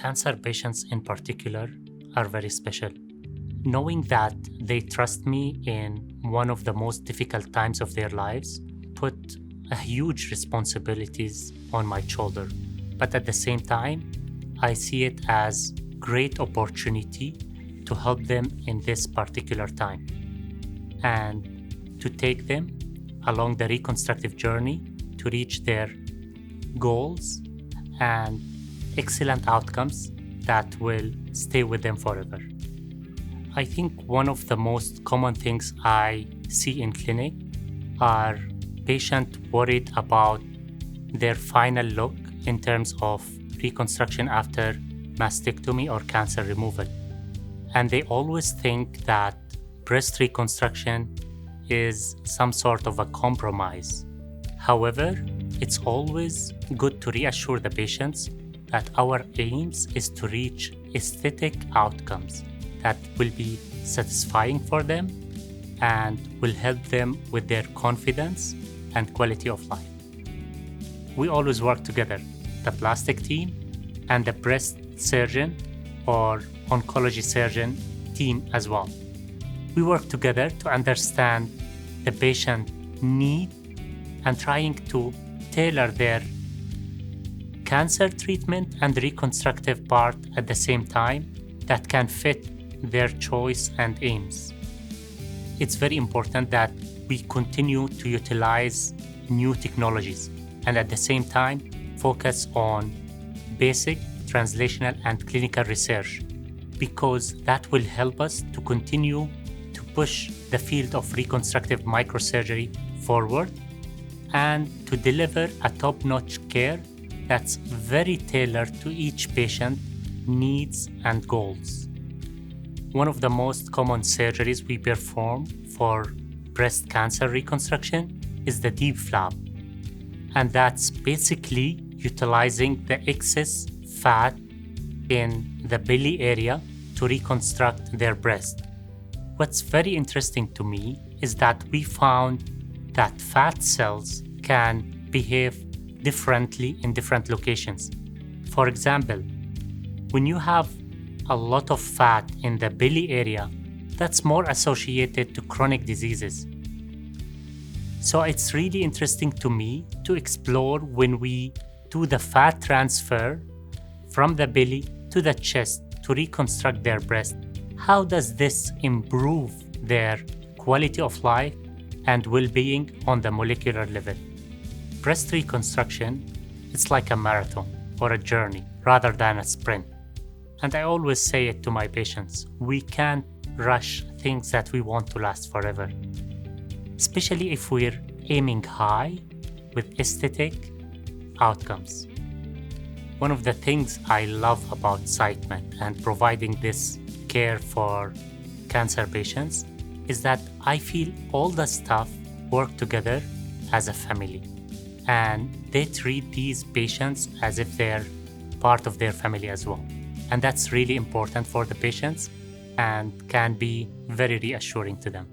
cancer patients in particular are very special. Knowing that they trust me in one of the most difficult times of their lives put a huge responsibilities on my shoulder. But at the same time, I see it as great opportunity to help them in this particular time and to take them along the reconstructive journey to reach their goals and excellent outcomes that will stay with them forever. I think one of the most common things I see in clinic are patients worried about their final look in terms of reconstruction after mastectomy or cancer removal. And they always think that breast reconstruction is some sort of a compromise. However, it's always good to reassure the patients that our aims is to reach aesthetic outcomes that will be satisfying for them and will help them with their confidence and quality of life. We always work together, the plastic team and the breast surgeon or oncology surgeon team as well. We work together to understand the patient need and trying to tailor their cancer treatment and reconstructive part at the same time that can fit their choice and aims. It's very important that we continue to utilize new technologies and at the same time focus on basic, translational, and clinical research because that will help us to continue to push the field of reconstructive microsurgery forward and to deliver a top-notch care that's very tailored to each patient needs and goals. One of the most common surgeries we perform for breast cancer reconstruction is the deep flap. And that's basically utilizing the excess fat in the belly area to reconstruct their breast. What's very interesting to me is that we found that fat cells can behave differently in different locations. For example, when you have a lot of fat in the belly area, that's more associated to chronic diseases. So it's really interesting to me to explore when we do the fat transfer from the belly to the chest to reconstruct their breast. How does this improve their quality of life and well-being on the molecular level? Breast reconstruction, it's like a marathon or a journey rather than a sprint. And I always say it to my patients, we can't rush things that we want to last forever, especially if we're aiming high with aesthetic outcomes. One of the things I love about Siteman and providing this care for cancer patients is that I feel all the staff work together as a family and they treat these patients as if they're part of their family as well. And that's really important for the patients and can be very reassuring to them.